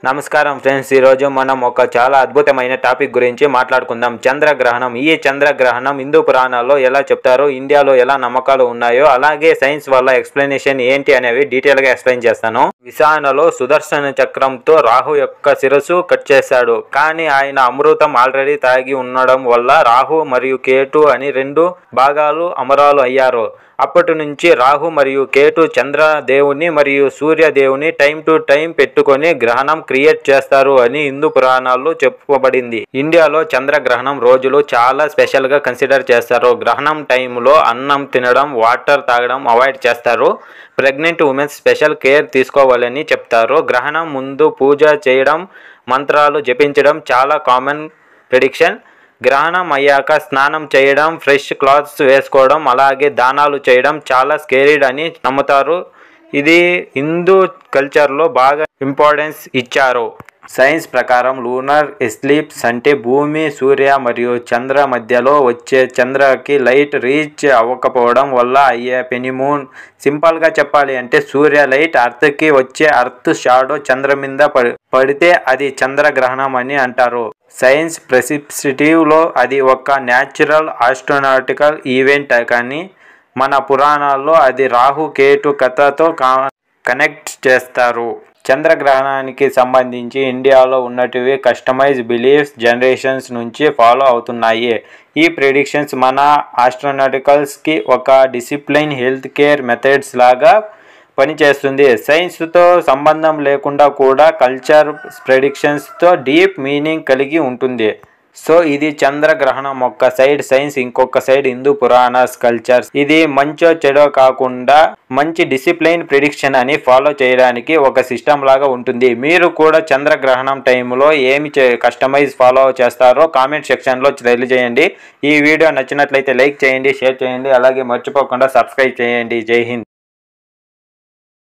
నమస్కారం ఫ్రెండ్స్, ఈరోజు మనం ఒక చాలా అద్భుతమైన టాపిక్ గురించి మాట్లాడుకుందాం. చంద్రగ్రహణం. ఈ చంద్రగ్రహణం హిందూ పురాణాల్లో ఎలా చెప్తారో, ఇండియాలో ఎలా నమ్మకాలు ఉన్నాయో, అలాగే సైన్స్ వల్ల ఎక్స్ప్లెనేషన్ ఏంటి అనేవి డీటెయిల్గా ఎక్స్ప్లెయిన్ చేస్తాను. విశాఖలో సుదర్శన చక్రంతో రాహు యొక్క శిరస్సు కట్ చేశాడు. కానీ ఆయన అమృతం ఆల్రెడీ తాగి ఉండడం వల్ల రాహు మరియు కేతు అని రెండు భాగాలు అమరాలు అయ్యారు. అప్పటి నుంచి రాహు మరియు కేతు చంద్రదేవుని మరియు సూర్యదేవుని టైం టు టైం పెట్టుకొని గ్రహణం క్రియేట్ చేస్తారు అని హిందూ పురాణాల్లో చెప్పబడింది. ఇండియాలో చంద్రగ్రహణం రోజులు చాలా స్పెషల్గా కన్సిడర్ చేస్తారు. గ్రహణం టైంలో అన్నం తినడం, వాటర్ తాగడం అవాయిడ్ చేస్తారు. ప్రెగ్నెంట్ ఉమెన్స్ స్పెషల్ కేర్ తీసుకోవాలని చెప్తారు. గ్రహణం ముందు పూజ చేయడం, మంత్రాలు జపించడం చాలా కామన్ ప్రెడిక్షన్. గ్రహణం అయ్యాక స్నానం చేయడం, ఫ్రెష్ క్లాత్స్ వేసుకోవడం, అలాగే దానాలు చేయడం చాలా స్కేరీడ్ అని నమ్ముతారు. ఇది హిందూ కల్చర్లో బాగా ఇంపార్టెన్స్ ఇచ్చారు. సైన్స్ ప్రకారం లూనర్ ఎక్లిప్స్ అంటే భూమి, సూర్య మరియు చంద్ర మధ్యలో వచ్చే చంద్రకి లైట్ రీచ్ అవ్వకపోవడం వల్ల అయ్యే పెనిమూన్. సింపుల్గా చెప్పాలి అంటే సూర్య లైట్ అర్త్కి వచ్చే అర్త్ షాడో చంద్ర మీద పడితే అది చంద్రగ్రహణం అని అంటారు. సైన్స్ ప్రెసిప్టివ్లో అది ఒక న్యాచురల్ ఆస్ట్రోనాటికల్ ఈవెంట్, కానీ మన పురాణాల్లో అది రాహు కేతు కథతో కనెక్ట్ చేస్తారు. చంద్రగ్రహణానికి సంబంధించి ఇండియాలో ఉన్నటివి కస్టమైజ్ బిలీఫ్స్ జనరేషన్స్ నుంచి ఫాలో అవుతున్నాయి. ఈ ప్రిడిక్షన్స్ మన ఆస్ట్రోనాటికల్స్కి ఒక డిసిప్లైన్ హెల్త్ కేర్ మెథడ్స్ లాగా పనిచేస్తుంది. సైన్స్తో సంబంధం లేకుండా కూడా కల్చర్ ప్రెడిక్షన్స్తో డీప్ మీనింగ్ కలిగి ఉంటుంది. సో ఇది చంద్రగ్రహణం ఒక సైడ్ సైన్స్, ఇంకొక సైడ్ హిందూ పురాణాస్ కల్చర్స్. ఇది మంచో చెడో కాకుండా మంచి డిసిప్లైన్ ప్రిడిక్షన్ అని ఫాలో చేయడానికి ఒక సిస్టమ్ లాగా ఉంటుంది. మీరు కూడా చంద్రగ్రహణం టైంలో ఏమి కస్టమైజ్ ఫాలో చేస్తారో కామెంట్ సెక్షన్లో తెలియజేయండి. ఈ వీడియో నచ్చినట్లయితే లైక్ చేయండి, షేర్ చేయండి, అలాగే మర్చిపోకుండా సబ్స్క్రైబ్ చేయండి. జై హింద్.